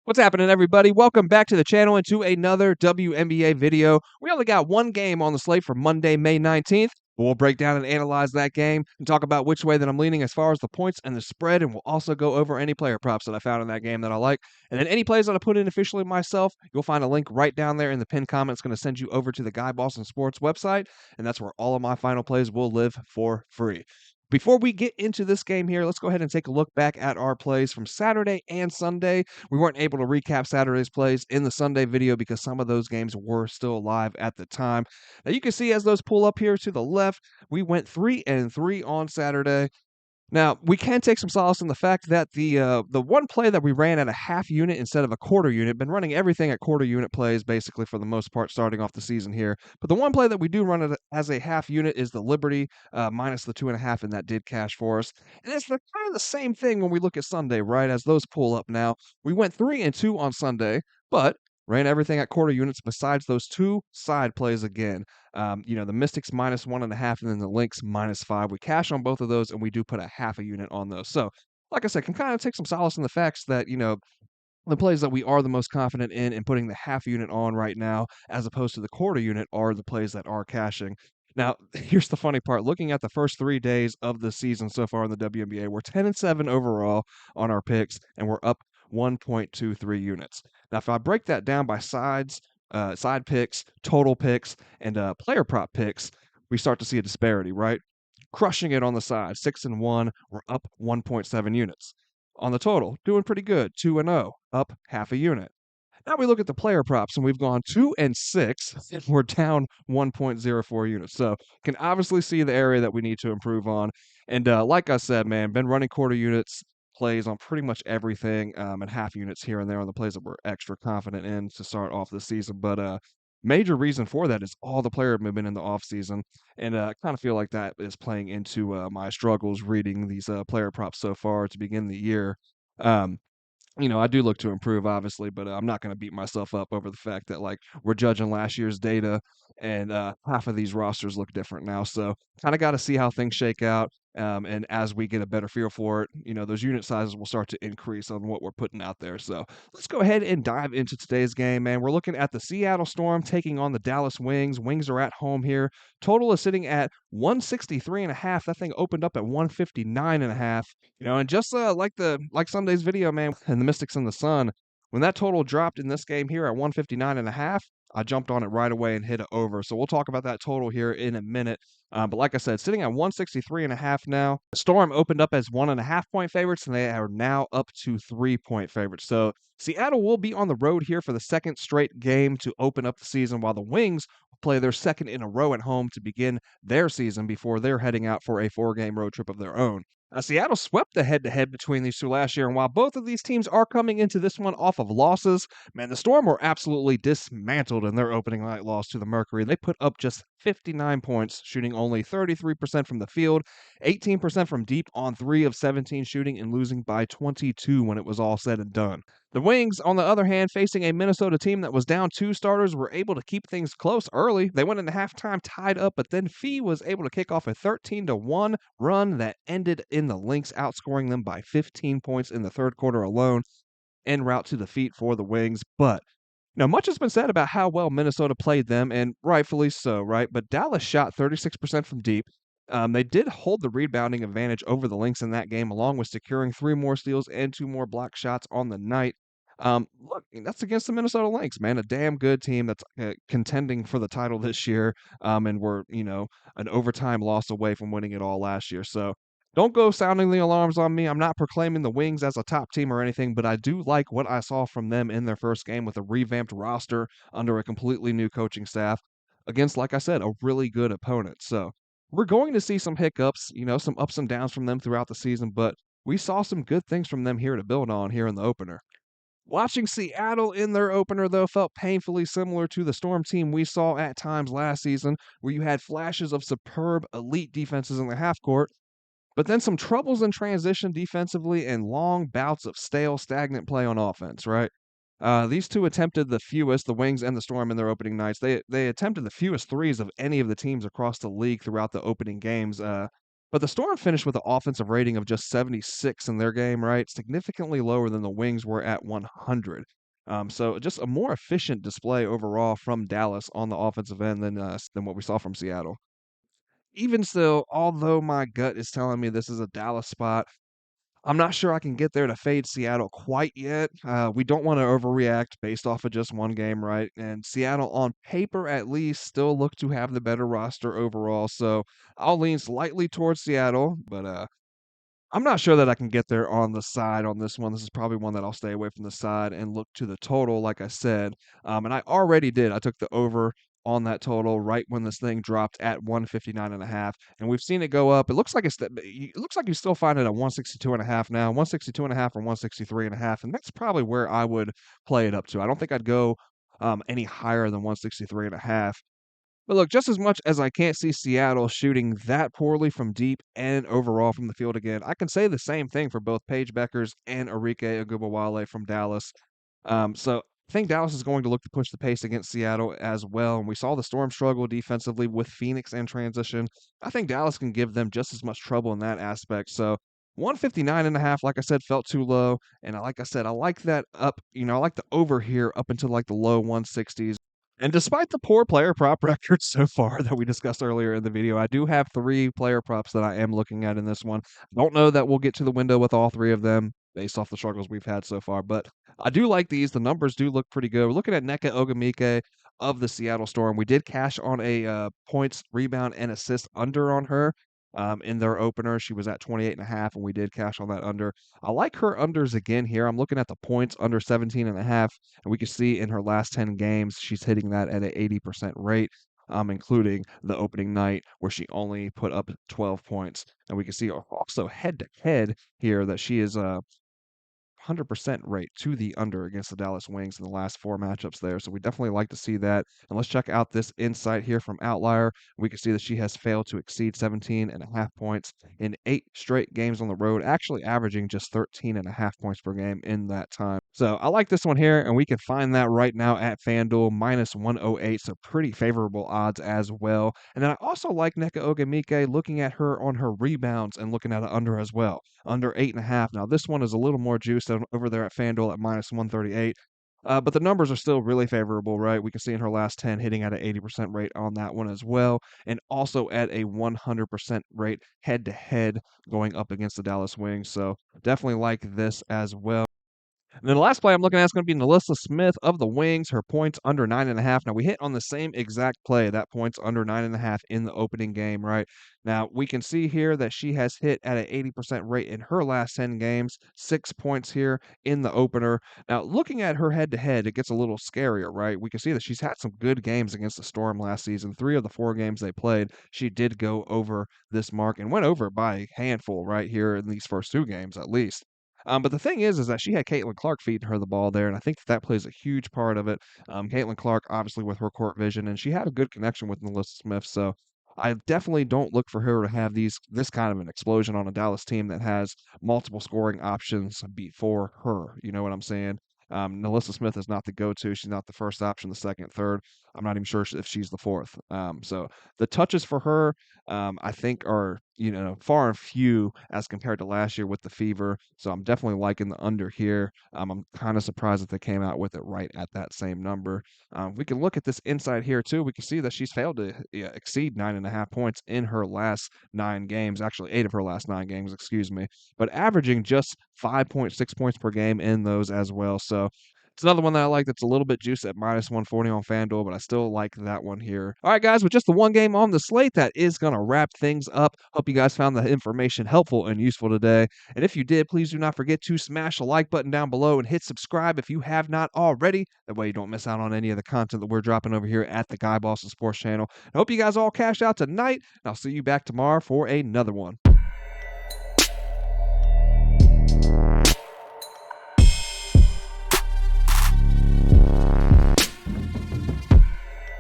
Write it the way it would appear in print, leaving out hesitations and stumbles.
What's happening, everybody? Welcome back to the channel and to another WNBA video. We only got one game on the slate for Monday, May 19th. But we'll break down and analyze that game and talk about which way that I'm leaning as far as the points and the spread. And we'll also go over any player props that I found in that game that I like. And then any plays that I put in officially myself, you'll find a link right down there in the pinned comment. It's going to send you over to the Guy Boston Sports website. And that's where all of my final plays will live for free. Before we get into this game here, let's go ahead and take a look back at our plays from Saturday and Sunday. We weren't able to recap Saturday's plays in the Sunday video because some of those games were still live at the time. Now you can see as those pull up here to the left, we went 3-3 on Saturday. Now, we can take some solace in the fact that the one play that we ran at a half unit instead of a quarter unit, been running everything at quarter unit plays basically for the most part starting off the season here. But the one play that we do run it as a half unit is the Liberty minus the 2.5, and that did cash for us. And it's kind of the same thing when we look at Sunday, right? As those pull up now, we went 3-2 on Sunday, but ran everything at quarter units besides those two side plays again. The Mystics minus 1.5 and then the Lynx minus 5. We cash on both of those and we do put a half a unit on those. So, like I said, can kind of take some solace in the facts that, the plays that we are the most confident in and putting the half unit on right now, as opposed to the quarter unit, are the plays that are cashing. Now, here's the funny part. Looking at the first 3 days of the season so far in the WNBA, we're 10-7 overall on our picks, and we're up 1.23 units. Now, if I break that down by side picks, total picks, and player prop picks, we start to see a disparity, right? Crushing it on the side, 6-1, we're up 1.7 units. On the total, doing pretty good, 2-0, up half a unit. Now we look at the player props, and we've gone 2-6, and we're down 1.04 units. So can obviously see the area that we need to improve on. And like I said, man, been running quarter units plays on pretty much everything, and half units here and there on the plays that we're extra confident in to start off the season. But major reason for that is all the player movement in the off season, and I kind of feel like that is playing into my struggles reading these player props so far to begin the year. Um, I do look to improve, obviously, but I'm not going to beat myself up over the fact that we're judging last year's data, and half of these rosters look different now. So kind of got to see how things shake out. And as we get a better feel for it, those unit sizes will start to increase on what we're putting out there. So let's go ahead and dive into today's game, man. We're looking at the Seattle Storm taking on the Dallas Wings. Wings are at home here. Total is sitting at 163.5. That thing opened up at 159.5. And just like Sunday's video, man, and the Mystics and the Sun, when that total dropped in this game here at 159.5, I jumped on it right away and hit it over. So we'll talk about that total here in a minute. But like I said, sitting at 163.5 now. The Storm opened up as 1.5 point favorites, and they are now up to 3 point favorites. So Seattle will be on the road here for the second straight game to open up the season, while the Wings will play their second in a row at home to begin their season before they're heading out for a 4-game road trip of their own. Seattle swept the head-to-head between these two last year, and while both of these teams are coming into this one off of losses, man, the Storm were absolutely dismantled in their opening night loss to the Mercury. They put up just 59 points, shooting only 33% from the field, 18% from deep on 3 of 17 shooting, and losing by 22 when it was all said and done. The Wings, on the other hand, facing a Minnesota team that was down 2 starters, were able to keep things close early. They went into halftime tied up, but then Fee was able to kick off a 13-1 run that ended in the Lynx outscoring them by 15 points in the third quarter alone, en route to defeat for the Wings. But much has been said about how well Minnesota played them, and rightfully so, right? But Dallas shot 36% from deep. They did hold the rebounding advantage over the Lynx in that game, along with securing 3 more steals and 2 more block shots on the night. Look, that's against the Minnesota Lynx, man, a damn good team that's contending for the title this year, and we're, an overtime loss away from winning it all last year. So don't go sounding the alarms on me. I'm not proclaiming the Wings as a top team or anything, but I do like what I saw from them in their first game with a revamped roster under a completely new coaching staff against, like I said, a really good opponent. So we're going to see some hiccups, some ups and downs from them throughout the season, but we saw some good things from them here to build on here in the opener. Watching Seattle in their opener, though, felt painfully similar to the Storm team we saw at times last season, where you had flashes of superb elite defenses in the half court, but then some troubles in transition defensively and long bouts of stale, stagnant play on offense, right? These two attempted the fewest, the Wings and the Storm, in their opening nights. They attempted the fewest threes of any of the teams across the league throughout the opening games. But the Storm finished with an offensive rating of just 76 in their game, right? Significantly lower than the Wings were at 100. So just a more efficient display overall from Dallas on the offensive end than what we saw from Seattle. Even still, although my gut is telling me this is a Dallas spot, I'm not sure I can get there to fade Seattle quite yet. We don't want to overreact based off of just one game, right? And Seattle, on paper at least, still look to have the better roster overall. So I'll lean slightly towards Seattle, but I'm not sure that I can get there on the side on this one. This is probably one that I'll stay away from the side and look to the total, like I said. And I already did. I took the over on that total right when this thing dropped at 159.5, and we've seen it go up. It looks like it looks like you still find it at 162.5 now, 162.5 or 163.5, and that's probably where I would play it up to. I don't think I'd go any higher than 163.5. But look, just as much as I can't see Seattle shooting that poorly from deep and overall from the field again, I can say the same thing for both Paige Beckers and Arike Ogunbowale from Dallas. So I think Dallas is going to look to push the pace against Seattle as well. And we saw the Storm struggle defensively with Phoenix in transition. I think Dallas can give them just as much trouble in that aspect. So 159.5, like I said, felt too low. And like I said, I like that up, I like the over here up into like the low 160s. And despite the poor player prop record so far that we discussed earlier in the video, I do have 3 player props that I am looking at in this one. Don't know that we'll get to the window with all 3 of them based off the struggles we've had so far, but I do like these. The numbers do look pretty good. We're looking at Nneka Ogwumike of the Seattle Storm. We did cash on a points, rebound, and assist under on her in their opener. She was at 28.5, and we did cash on that under. I like her unders again here. I'm looking at the points under 17.5, and we can see in her last 10 games, she's hitting that at an 80% rate, including the opening night where she only put up 12 points. And we can see also head to head here that she is 100% rate to the under against the Dallas Wings in the last 4 matchups there. So we definitely like to see that. And let's check out this insight here from Outlier. We can see that she has failed to exceed 17.5 points in 8 straight games on the road, actually averaging just 13.5 points per game in that time. So I like this one here, and we can find that right now at FanDuel, minus 108. So pretty favorable odds as well. And then I also like Nneka Ogwumike, looking at her on her rebounds and looking at it under as well, under 8.5. Now, this one is a little more juiced over there at FanDuel at minus 138. But the numbers are still really favorable, right? We can see in her last 10 hitting at an 80% rate on that one as well, and also at a 100% rate head to head going up against the Dallas Wings. So definitely like this as well. And then the last play I'm looking at is going to be Nalissa Smith of the Wings, her points under 9.5. Now, we hit on the same exact play, that points under 9.5 in the opening game, right? Now, we can see here that she has hit at an 80% rate in her last 10 games, 6 points here in the opener. Now, looking at her head to head, it gets a little scarier, right? We can see that she's had some good games against the Storm last season. 3 of the 4 games they played, she did go over this mark and went over by a handful right here in these first 2 games at least. But the thing is that she had Caitlin Clark feeding her the ball there, and I think that plays a huge part of it. Caitlin Clark, obviously, with her court vision, and she had a good connection with Melissa Smith. So I definitely don't look for her to have this kind of an explosion on a Dallas team that has multiple scoring options before her. You know what I'm saying? Melissa Smith is not the go-to. She's not the first option, the second, third. I'm not even sure if she's the fourth. So the touches for her, I think, are far and few as compared to last year with the Fever. So I'm definitely liking the under here. I'm kind of surprised that they came out with it right at that same number. We can look at this inside here too. We can see that she's failed to exceed 9.5 points in her last 9 games. Actually, 8 of her last 9 games, excuse me. But averaging just 5.6 points per game in those as well. So it's another one that I like that's a little bit juiced at minus 140 on FanDuel, but I still like that one here. All right, guys, with just the one game on the slate, that is going to wrap things up. Hope you guys found the information helpful and useful today. And if you did, please do not forget to smash the like button down below and hit subscribe if you have not already. That way you don't miss out on any of the content that we're dropping over here at the Guy Boston Sports Channel. I hope you guys all cash out tonight, and I'll see you back tomorrow for another one.